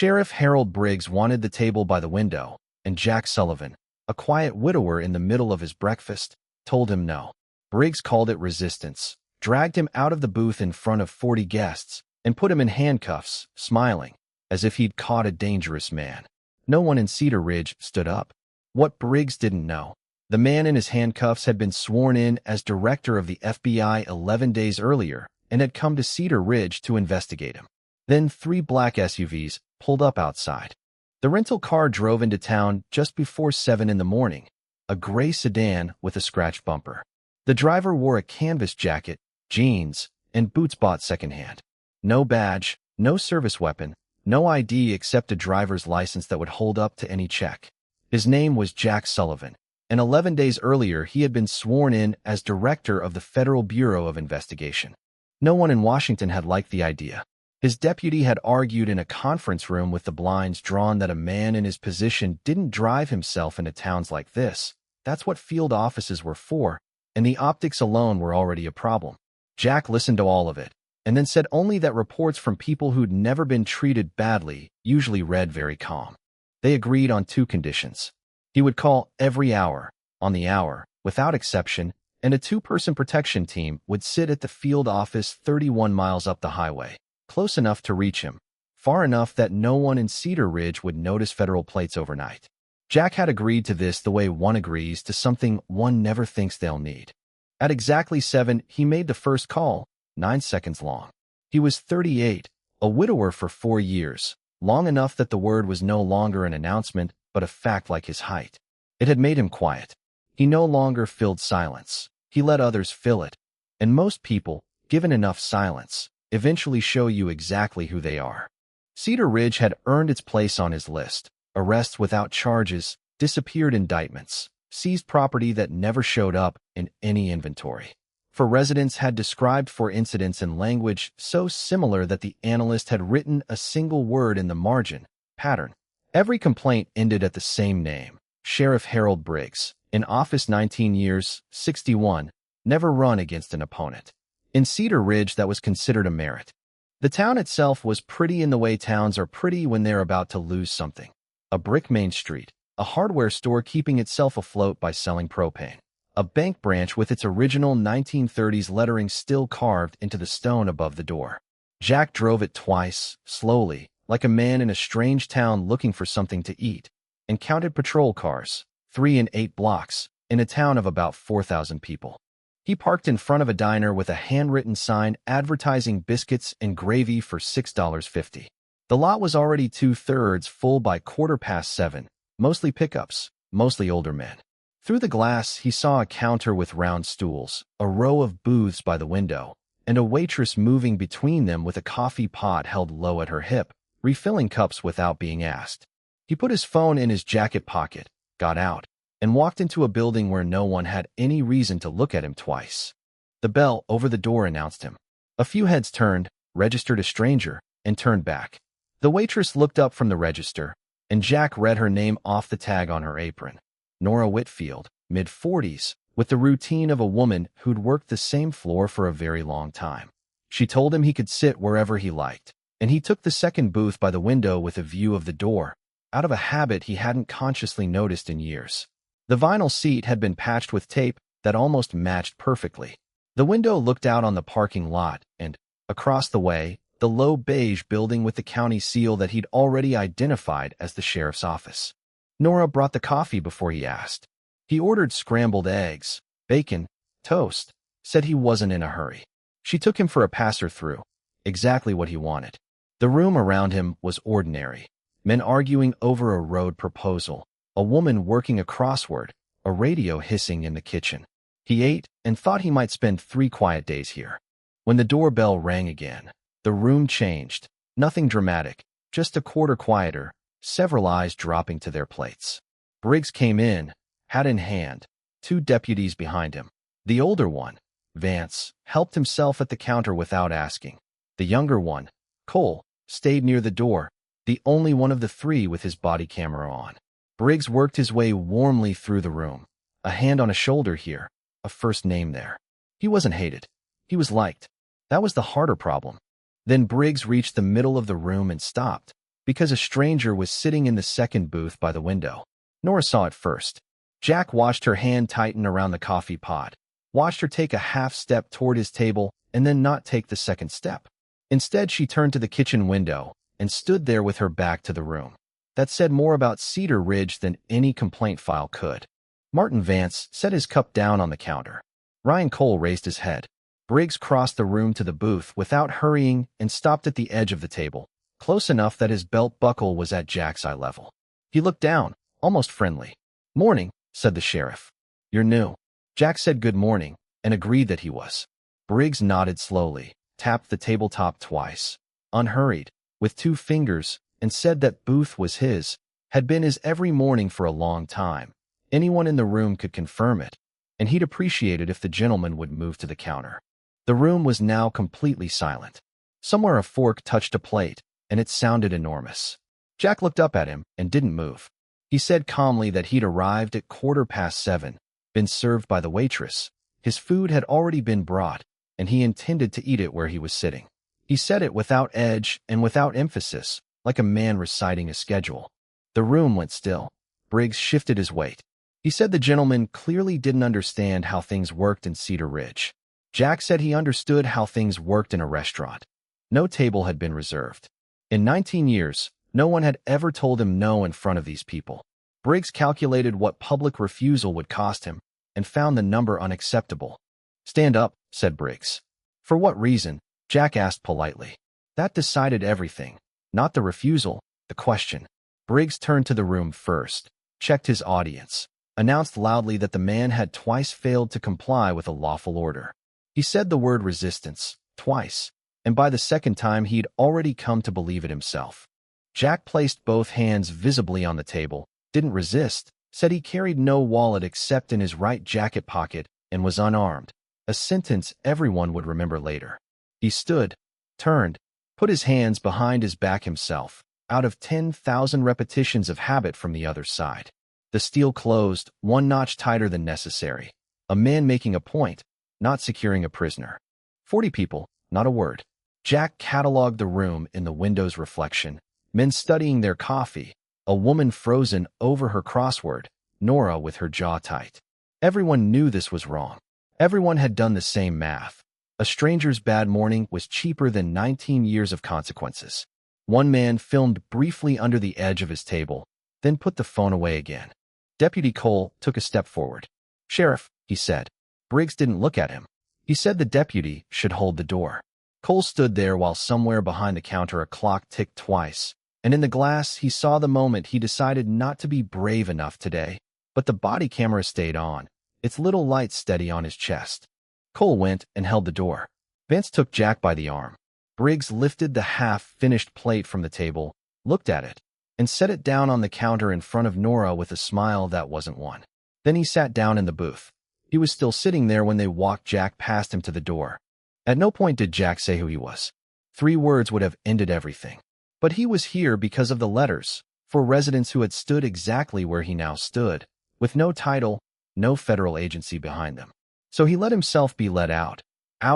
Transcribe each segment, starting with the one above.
Sheriff Harold Briggs wanted the table by the window, and Jack Sullivan, a quiet widower in the middle of his breakfast, told him no. Briggs called it resistance, dragged him out of the booth in front of 40 guests, and put him in handcuffs, smiling, as if he'd caught a dangerous man. No one in Cedar Ridge stood up. What Briggs didn't know, the man in his handcuffs had been sworn in as director of the FBI 11 days earlier and had come to Cedar Ridge to investigate him. Then 3 black SUVs pulled up outside. The rental car drove into town just before 7 in the morning, a gray sedan with a scratched bumper. The driver wore a canvas jacket, jeans, and boots bought secondhand. No badge, no service weapon, no ID except a driver's license that would hold up to any check. His name was Jack Sullivan, and 11 days earlier he had been sworn in as director of the Federal Bureau of Investigation. No one in Washington had liked the idea. His deputy had argued in a conference room with the blinds drawn that a man in his position didn't drive himself into towns like this. That's what field offices were for, and the optics alone were already a problem. Jack listened to all of it, and then said only that reports from people who'd never been treated badly usually read very calm. They agreed on 2 conditions. He would call every hour, on the hour, without exception, and a 2-person protection team would sit at the field office 31 miles up the highway, close enough to reach him, far enough that no one in Cedar Ridge would notice federal plates overnight. Jack had agreed to this the way one agrees to something one never thinks they'll need. At exactly 7, he made the first call, 9 seconds long. He was 38, a widower for 4 years, long enough that the word was no longer an announcement, but a fact like his height. It had made him quiet. He no longer filled silence. He let others fill it. And most people, given enough silence, eventually show you exactly who they are. Cedar Ridge had earned its place on his list. Arrests without charges, disappeared indictments, seized property that never showed up in any inventory. For residents had described 4 incidents in language so similar that the analyst had written a single word in the margin, pattern. Every complaint ended at the same name, Sheriff Harold Briggs, in office 19 years, 61, never run against an opponent. In Cedar Ridge, that was considered a merit. The town itself was pretty in the way towns are pretty when they're about to lose something. A brick Main Street, a hardware store keeping itself afloat by selling propane, a bank branch with its original 1930s lettering still carved into the stone above the door. Jack drove it twice, slowly, like a man in a strange town looking for something to eat, and counted patrol cars, 3 in 8 blocks, in a town of about 4,000 people. He parked in front of a diner with a handwritten sign advertising biscuits and gravy for $6.50. The lot was already 2/3 full by 7:15, mostly pickups, mostly older men. Through the glass, he saw a counter with round stools, a row of booths by the window, and a waitress moving between them with a coffee pot held low at her hip, refilling cups without being asked. He put his phone in his jacket pocket, got out, and walked into a building where no one had any reason to look at him twice. The bell over the door announced him. A few heads turned, registered a stranger, and turned back. The waitress looked up from the register, and Jack read her name off the tag on her apron. Nora Whitfield, mid-40s, with the routine of a woman who'd worked the same floor for a very long time. She told him he could sit wherever he liked, and he took the second booth by the window with a view of the door, out of a habit he hadn't consciously noticed in years. The vinyl seat had been patched with tape that almost matched perfectly. The window looked out on the parking lot and, across the way, the low beige building with the county seal that he'd already identified as the sheriff's office. Nora brought the coffee before he asked. He ordered scrambled eggs, bacon, toast, said he wasn't in a hurry. She took him for a passer-through, exactly what he wanted. The room around him was ordinary. Men arguing over a road proposal, a woman working a crossword, a radio hissing in the kitchen. He ate and thought he might spend 3 quiet days here. When the doorbell rang again, the room changed. Nothing dramatic, just a quarter quieter, several eyes dropping to their plates. Briggs came in, hat in hand, 2 deputies behind him. The older one, Vance, helped himself at the counter without asking. The younger one, Cole, stayed near the door, the only one of the 3 with his body camera on. Briggs worked his way warmly through the room, a hand on a shoulder here, a first name there. He wasn't hated. He was liked. That was the harder problem. Then Briggs reached the middle of the room and stopped. because a stranger was sitting in the second booth by the window. Nora saw it first. Jack watched her hand tighten around the coffee pot, watched her take a half step toward his table, and then not take the second step. Instead, she turned to the kitchen window and stood there with her back to the room. That said more about Cedar Ridge than any complaint file could. Martin Vance set his cup down on the counter. Ryan Cole raised his head. Briggs crossed the room to the booth without hurrying and stopped at the edge of the table, close enough that his belt buckle was at Jack's eye level. He looked down, almost friendly. "Morning," said the sheriff. "You're new." Jack said good morning and agreed that he was. Briggs nodded slowly, tapped the tabletop twice, unhurried, with 2 fingers, and said that booth was his, had been his every morning for a long time. Anyone in the room could confirm it, and he'd appreciate it if the gentleman would move to the counter. The room was now completely silent. Somewhere a fork touched a plate, and it sounded enormous. Jack looked up at him and didn't move. He said calmly that he'd arrived at 7:15, been served by the waitress. His food had already been brought, and he intended to eat it where he was sitting. He said it without edge and without emphasis, like a man reciting a schedule. The room went still. Briggs shifted his weight. He said the gentleman clearly didn't understand how things worked in Cedar Ridge. Jack said he understood how things worked in a restaurant. No table had been reserved. In 19 years, no one had ever told him no in front of these people. Briggs calculated what public refusal would cost him and found the number unacceptable. "Stand up," said Briggs. "For what reason?" Jack asked politely. That decided everything. Not the refusal, the question. Briggs turned to the room first, checked his audience, announced loudly that the man had twice failed to comply with a lawful order. He said the word resistance, twice, and by the second time he'd already come to believe it himself. Jack placed both hands visibly on the table, didn't resist, said he carried no wallet except in his right jacket pocket, and was unarmed, a sentence everyone would remember later. He stood, turned, put his hands behind his back himself, out of 10,000 repetitions of habit from the other side. The steel closed, 1 notch tighter than necessary. A man making a point, not securing a prisoner. 40 people, not a word. Jack cataloged the room in the window's reflection. Men studying their coffee, a woman frozen over her crossword, Nora with her jaw tight. Everyone knew this was wrong. Everyone had done the same math. A stranger's bad morning was cheaper than 19 years of consequences. One man filmed briefly under the edge of his table, then put the phone away again. Deputy Cole took a step forward. "Sheriff," he said. Briggs didn't look at him. He said the deputy should hold the door. Cole stood there while somewhere behind the counter a clock ticked twice, and in the glass he saw the moment he decided not to be brave enough today. But the body camera stayed on, its little light steady on his chest. Cole went and held the door. Vance took Jack by the arm. Briggs lifted the half-finished plate from the table, looked at it, and set it down on the counter in front of Nora with a smile that wasn't one. Then he sat down in the booth. He was still sitting there when they walked Jack past him to the door. At no point did Jack say who he was. 3 words would have ended everything. But he was here because of the letters, for residents who had stood exactly where he now stood, with no title, no federal agency behind them. So he let himself be let out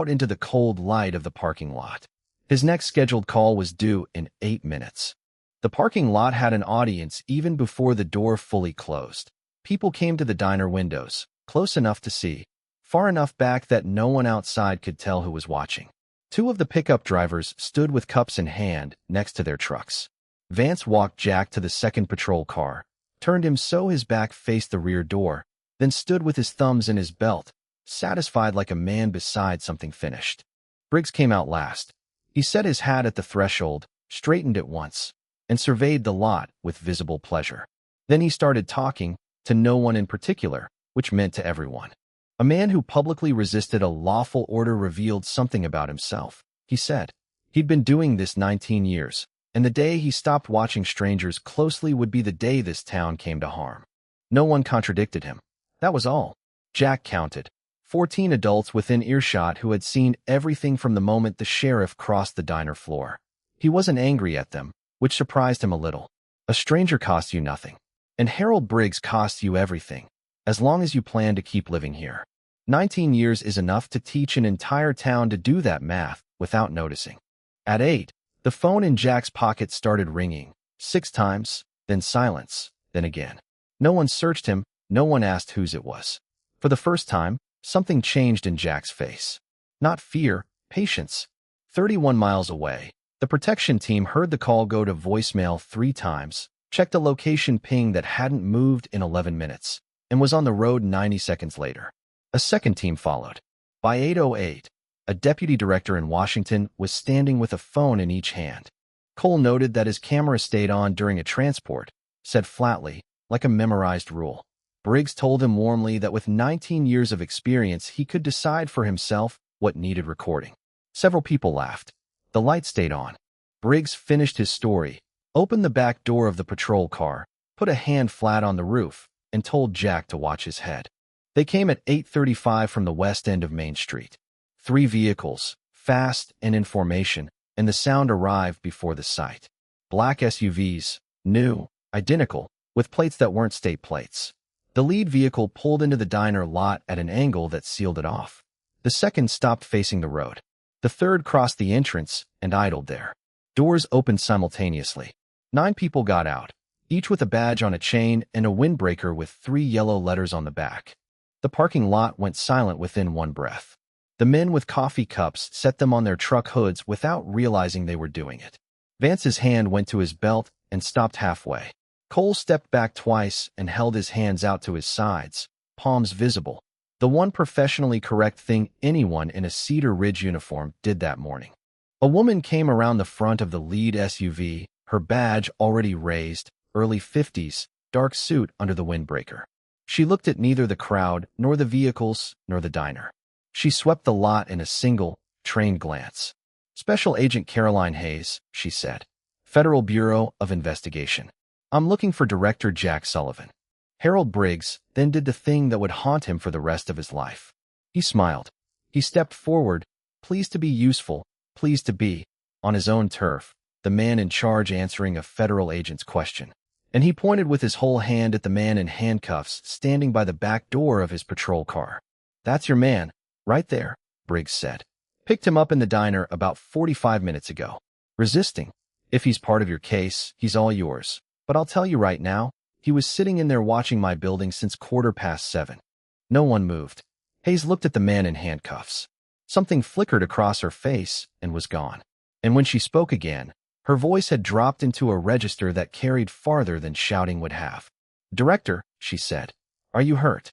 into the cold light of the parking lot. His next scheduled call was due in 8 minutes. The parking lot had an audience even before the door fully closed. People came to the diner windows, close enough to see, far enough back that no one outside could tell who was watching. 2 of the pickup drivers stood with cups in hand next to their trucks. Vance walked Jack to the second patrol car, turned him so his back faced the rear door, then stood with his thumbs in his belt, satisfied like a man beside something finished. Briggs came out last. He set his hat at the threshold, straightened it once, and surveyed the lot with visible pleasure. Then he started talking, to no one in particular, which meant to everyone. A man who publicly resisted a lawful order revealed something about himself, he said. He'd been doing this 19 years, and the day he stopped watching strangers closely would be the day this town came to harm. No one contradicted him. That was all. Jack counted 14 adults within earshot who had seen everything from the moment the sheriff crossed the diner floor. He wasn't angry at them, which surprised him a little. A stranger costs you nothing. And Harold Briggs costs you everything, as long as you plan to keep living here. 19 years is enough to teach an entire town to do that math without noticing. At 8, the phone in Jack's pocket started ringing, 6 times, then silence, then again. No one searched him, no one asked whose it was. For the first time, something changed in Jack's face. Not fear, patience. 31 miles away, the protection team heard the call go to voicemail 3 times, checked a location ping that hadn't moved in 11 minutes, and was on the road 90 seconds later. A second team followed. By 8:08, a deputy director in Washington was standing with a phone in each hand. Cole noted that his camera stayed on during a transport, said flatly, like a memorized rule. Briggs told him warmly that with 19 years of experience, he could decide for himself what needed recording. Several people laughed. The light stayed on. Briggs finished his story, opened the back door of the patrol car, put a hand flat on the roof, and told Jack to watch his head. They came at 8:35 from the west end of Main Street. 3 vehicles, fast and in formation, and the sound arrived before the sight. Black SUVs, new, identical, with plates that weren't state plates. The lead vehicle pulled into the diner lot at an angle that sealed it off. The second stopped facing the road. The third crossed the entrance and idled there. Doors opened simultaneously. 9 people got out, each with a badge on a chain and a windbreaker with 3 yellow letters on the back. The parking lot went silent within one breath. The men with coffee cups set them on their truck hoods without realizing they were doing it. Vance's hand went to his belt and stopped halfway. Cole stepped back twice and held his hands out to his sides, palms visible. The one professionally correct thing anyone in a Cedar Ridge uniform did that morning. A woman came around the front of the lead SUV, her badge already raised, early 50s, dark suit under the windbreaker. She looked at neither the crowd, nor the vehicles, nor the diner. She swept the lot in a single, trained glance. "Special Agent Caroline Hayes," she said. "Federal Bureau of Investigation. I'm looking for Director Jack Sullivan." Harold Briggs then did the thing that would haunt him for the rest of his life. He smiled. He stepped forward, pleased to be useful, pleased to be, on his own turf, the man in charge answering a federal agent's question. And he pointed with his whole hand at the man in handcuffs standing by the back door of his patrol car. "That's your man, right there," Briggs said. "Picked him up in the diner about 45 minutes ago. Resisting. If he's part of your case, he's all yours. But I'll tell you right now, he was sitting in there watching my building since 7:15. No one moved. Hayes looked at the man in handcuffs. Something flickered across her face and was gone. And when she spoke again, her voice had dropped into a register that carried farther than shouting would have. "Director," she said, "are you hurt?"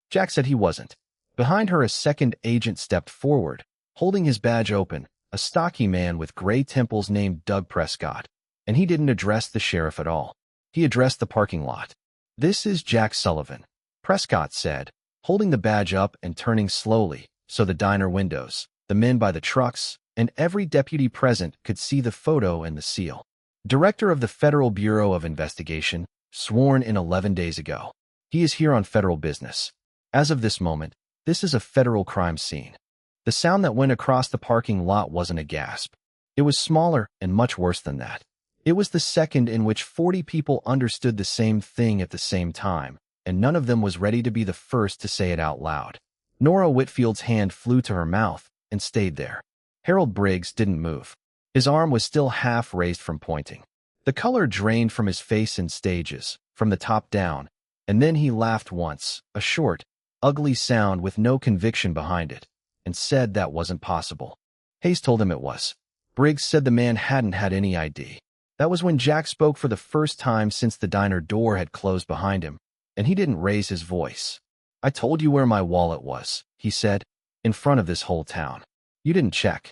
Jack said he wasn't. Behind her, a second agent stepped forward, holding his badge open, a stocky man with gray temples named Doug Prescott. And he didn't address the sheriff at all. He addressed the parking lot. "This is Jack Sullivan," Prescott said, holding the badge up and turning slowly so the diner windows, the men by the trucks, and every deputy present could see the photo and the seal. "Director of the Federal Bureau of Investigation, sworn in 11 days ago. He is here on federal business. As of this moment, this is a federal crime scene." The sound that went across the parking lot wasn't a gasp. It was smaller and much worse than that. It was the second in which 40 people understood the same thing at the same time, and none of them was ready to be the first to say it out loud. Nora Whitfield's hand flew to her mouth and stayed there. Harold Briggs didn't move. His arm was still half raised from pointing. The color drained from his face in stages, from the top down, and then he laughed once, a short, ugly sound with no conviction behind it, and said that wasn't possible. Hayes told him it was. Briggs said the man hadn't had any ID. That was when Jack spoke for the first time since the diner door had closed behind him, and he didn't raise his voice. "I told you where my wallet was," he said, "in front of this whole town. You didn't check."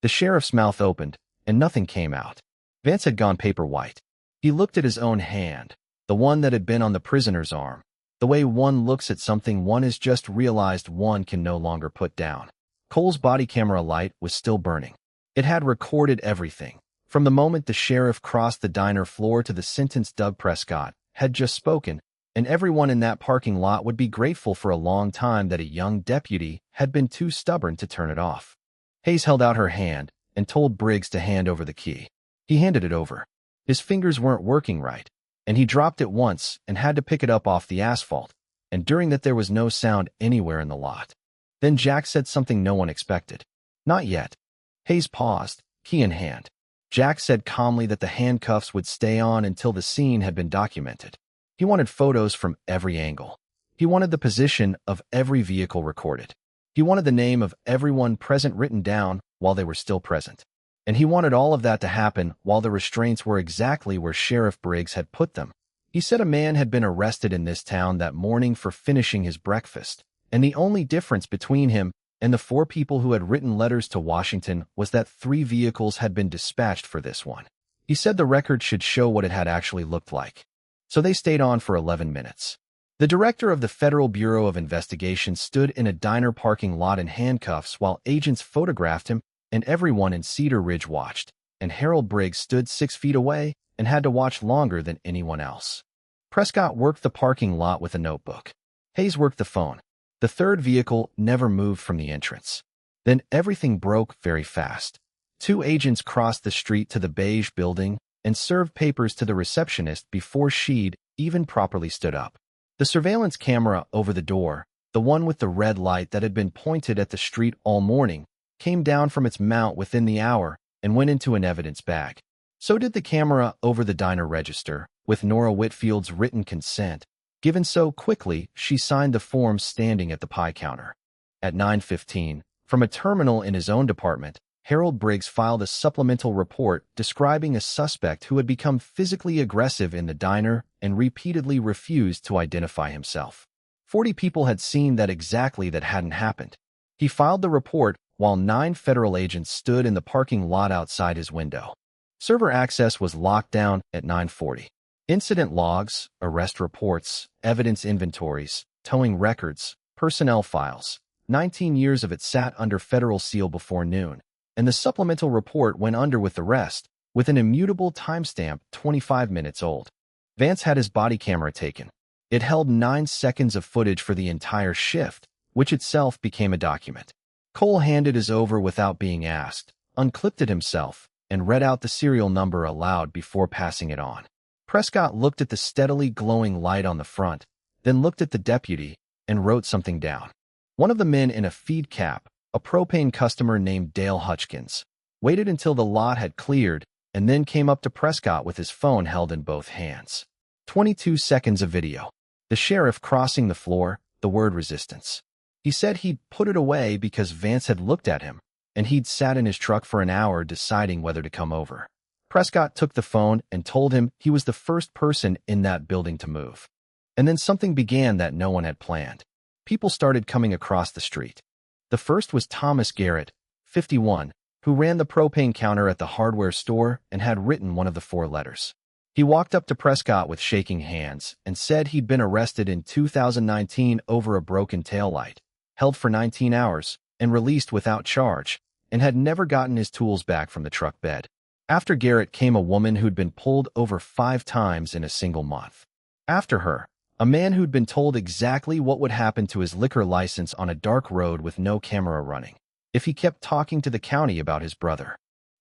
The sheriff's mouth opened, and nothing came out. Vance had gone paper white. He looked at his own hand, the one that had been on the prisoner's arm, the way one looks at something one has just realized one can no longer put down. Cole's body camera light was still burning. It had recorded everything. From the moment the sheriff crossed the diner floor to the sentence Doug Prescott had just spoken, and everyone in that parking lot would be grateful for a long time that a young deputy had been too stubborn to turn it off. Hayes held out her hand and told Briggs to hand over the key. He handed it over. His fingers weren't working right, and he dropped it once and had to pick it up off the asphalt, and during that there was no sound anywhere in the lot. Then Jack said something no one expected. "Not yet." Hayes paused, key in hand. Jack said calmly that the handcuffs would stay on until the scene had been documented. He wanted photos from every angle. He wanted the position of every vehicle recorded. He wanted the name of everyone present written down while they were still present. And he wanted all of that to happen while the restraints were exactly where Sheriff Briggs had put them. He said a man had been arrested in this town that morning for finishing his breakfast, and the only difference between him and the 4 people who had written letters to Washington was that 3 vehicles had been dispatched for this one. He said the record should show what it had actually looked like. So they stayed on for 11 minutes. The director of the Federal Bureau of Investigation stood in a diner parking lot in handcuffs while agents photographed him, and everyone in Cedar Ridge watched, and Harold Briggs stood 6 feet away and had to watch longer than anyone else. Prescott worked the parking lot with a notebook. Hayes worked the phone. The 3rd vehicle never moved from the entrance. Then everything broke very fast. 2 agents crossed the street to the beige building and served papers to the receptionist before she'd even properly stood up. The surveillance camera over the door, the one with the red light that had been pointed at the street all morning, came down from its mount within the hour and went into an evidence bag. So did the camera over the diner register, with Nora Whitfield's written consent, given so quickly she signed the form standing at the pie counter. At 9:15, from a terminal in his own department, Harold Briggs filed a supplemental report describing a suspect who had become physically aggressive in the diner and repeatedly refused to identify himself. 40 people had seen that hadn't happened. He filed the report while 9 federal agents stood in the parking lot outside his window. Server access was locked down at 9:40. Incident logs, arrest reports, evidence inventories, towing records, personnel files, 19 years of it sat under federal seal before noon, and the supplemental report went under with the rest, with an immutable timestamp 25 minutes old. Vance had his body camera taken. It held 9 seconds of footage for the entire shift, which itself became a document. Cole handed his over without being asked, unclipped it himself, and read out the serial number aloud before passing it on. Prescott looked at the steadily glowing light on the front, then looked at the deputy, and wrote something down. One of the men in a feed cap, a propane customer named Dale Hutchkins, waited until the lot had cleared and then came up to Prescott with his phone held in both hands. 22 seconds of video. The sheriff crossing the floor, the word resistance. He said he'd put it away because Vance had looked at him, and he'd sat in his truck for an hour deciding whether to come over. Prescott took the phone and told him he was the first person in that building to move. And then something began that no one had planned. People started coming across the street. The first was Thomas Garrett, 51, who ran the propane counter at the hardware store and had written one of the 4 letters. He walked up to Prescott with shaking hands and said he'd been arrested in 2019 over a broken taillight, held for 19 hours, and released without charge, and had never gotten his tools back from the truck bed. After Garrett came a woman who'd been pulled over 5 times in a single month. After her, a man who'd been told exactly what would happen to his liquor license on a dark road with no camera running if he kept talking to the county about his brother.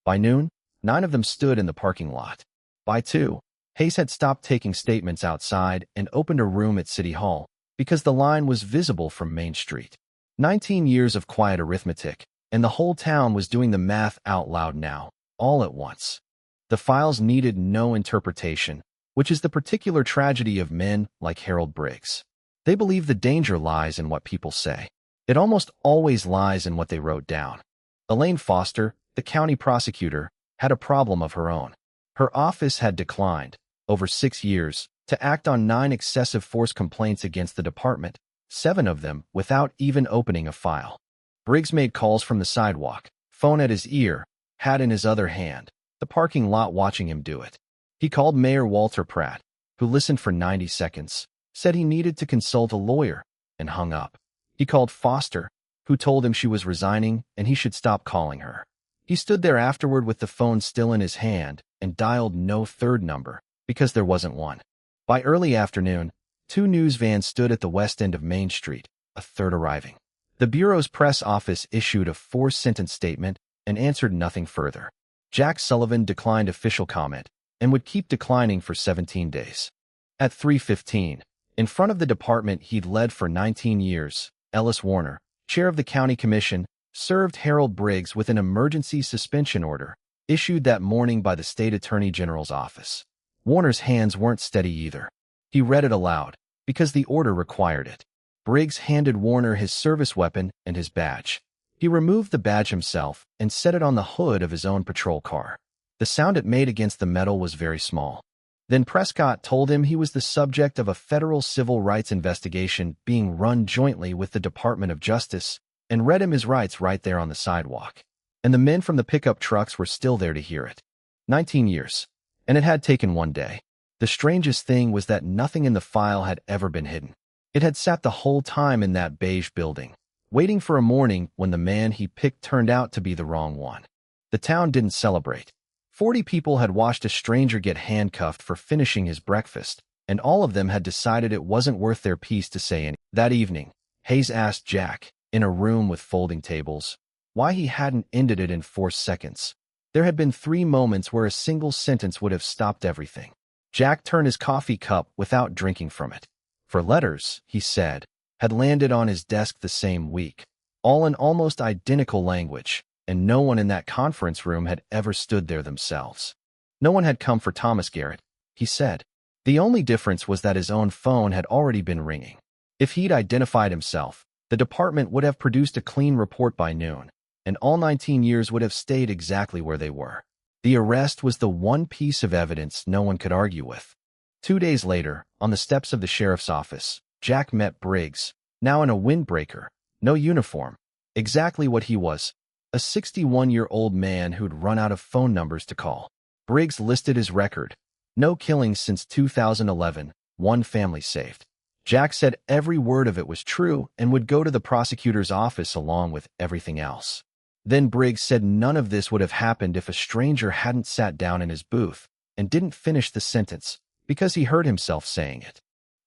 By noon, 9 of them stood in the parking lot. By 2, Hayes had stopped taking statements outside and opened a room at City Hall because the line was visible from Main Street. 19 years of quiet arithmetic, and the whole town was doing the math out loud now, all at once. The files needed no interpretation, which is the particular tragedy of men like Harold Briggs. They believe the danger lies in what people say. It almost always lies in what they wrote down. Elaine Foster, the county prosecutor, had a problem of her own. Her office had declined, over 6 years, to act on 9 excessive force complaints against the department, 7 of them without even opening a file. Briggs made calls from the sidewalk, phone at his ear, hat in his other hand, the parking lot watching him do it. He called Mayor Walter Pratt, who listened for 90 seconds, said he needed to consult a lawyer, and hung up. He called Foster, who told him she was resigning and he should stop calling her. He stood there afterward with the phone still in his hand and dialed no third number, because there wasn't one. By early afternoon, 2 news vans stood at the west end of Main Street, a third arriving. The Bureau's press office issued a 4-sentence statement and answered nothing further. Jack Sullivan declined official comment and would keep declining for 17 days. At 3:15, in front of the department he'd led for 19 years, Ellis Warner, chair of the county commission, served Harold Briggs with an emergency suspension order, issued that morning by the state attorney general's office. Warner's hands weren't steady either. He read it aloud, because the order required it. Briggs handed Warner his service weapon and his badge. He removed the badge himself and set it on the hood of his own patrol car. The sound it made against the metal was very small. Then Prescott told him he was the subject of a federal civil rights investigation being run jointly with the Department of Justice, and read him his rights right there on the sidewalk. And the men from the pickup trucks were still there to hear it. 19 years. And it had taken one day. The strangest thing was that nothing in the file had ever been hidden. It had sat the whole time in that beige building, waiting for a morning when the man he picked turned out to be the wrong one. The town didn't celebrate. 40 people had watched a stranger get handcuffed for finishing his breakfast, and all of them had decided it wasn't worth their peace to say anything. That evening, Hayes asked Jack, in a room with folding tables, why he hadn't ended it in 4 seconds. There had been 3 moments where a single sentence would have stopped everything. Jack turned his coffee cup without drinking from it. For letters, he said, had landed on his desk the same week, all in almost identical language, and no one in that conference room had ever stood there themselves. No one had come for Thomas Garrett, he said. The only difference was that his own phone had already been ringing. If he'd identified himself, the department would have produced a clean report by noon, and all 19 years would have stayed exactly where they were. The arrest was the one piece of evidence no one could argue with. 2 days later, on the steps of the sheriff's office, Jack met Briggs, now in a windbreaker, no uniform, exactly what he was, a 61-year-old man who'd run out of phone numbers to call. Briggs listed his record. No killings since 2011, 1 family saved. Jack said every word of it was true and would go to the prosecutor's office along with everything else. Then Briggs said none of this would have happened if a stranger hadn't sat down in his booth and didn't finish the sentence, because he heard himself saying it.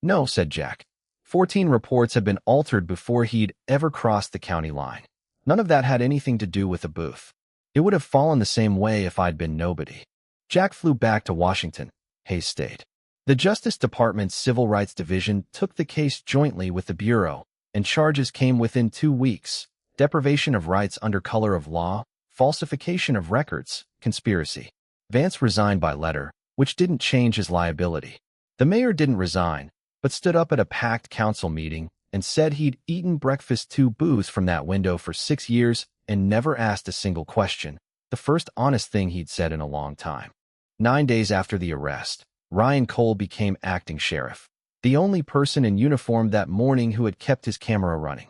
No, said Jack. 14 reports had been altered before he'd ever crossed the county line. None of that had anything to do with the booth. It would have fallen the same way if I'd been nobody. Jack flew back to Washington, Hayes stayed. The Justice Department's Civil Rights Division took the case jointly with the Bureau, and charges came within 2 weeks: deprivation of rights under color of law, falsification of records, conspiracy. Vance resigned by letter, which didn't change his liability. The mayor didn't resign, but stood up at a packed council meeting and said he'd eaten breakfast 2 booths from that window for 6 years and never asked a single question, the first honest thing he'd said in a long time. 9 days after the arrest, Ryan Cole became acting sheriff, the only person in uniform that morning who had kept his camera running.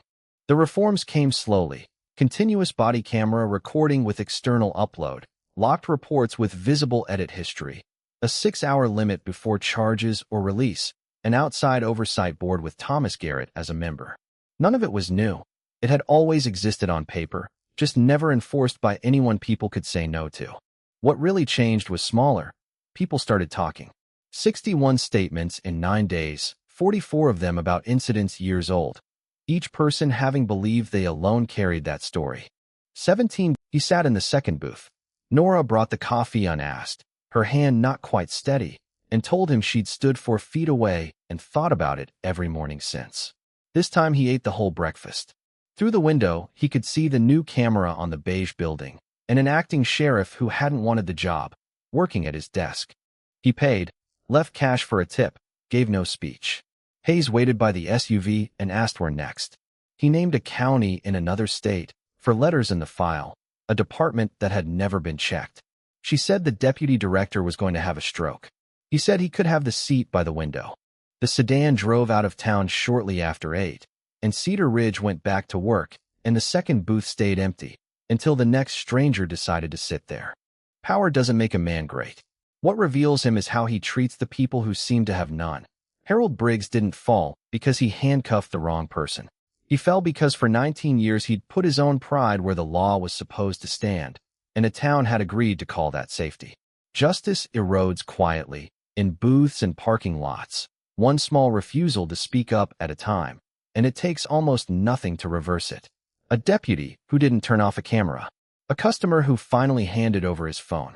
The reforms came slowly: continuous body camera recording with external upload, locked reports with visible edit history, a 6-hour limit before charges or release, an outside oversight board with Thomas Garrett as a member. None of it was new. It had always existed on paper, just never enforced by anyone people could say no to. What really changed was smaller. People started talking. 61 statements in 9 days, 44 of them about incidents years old, each person having believed they alone carried that story. 17. He sat in the second booth. Nora brought the coffee unasked, her hand not quite steady, and told him she'd stood 4 feet away and thought about it every morning since. This time he ate the whole breakfast. Through the window, he could see the new camera on the beige building, and an acting sheriff who hadn't wanted the job, working at his desk. He paid, left cash for a tip, gave no speech. Hayes waited by the SUV and asked where next. He named a county in another state, for letters in the file, a department that had never been checked. She said the deputy director was going to have a stroke. He said he could have the seat by the window. The sedan drove out of town shortly after 8, and Cedar Ridge went back to work, and the second booth stayed empty, until the next stranger decided to sit there. Power doesn't make a man great. What reveals him is how he treats the people who seem to have none. Harold Briggs didn't fall because he handcuffed the wrong person. He fell because for 19 years he'd put his own pride where the law was supposed to stand, and a town had agreed to call that safety. Justice erodes quietly, in booths and parking lots, one small refusal to speak up at a time, and it takes almost nothing to reverse it. A deputy who didn't turn off a camera. A customer who finally handed over his phone.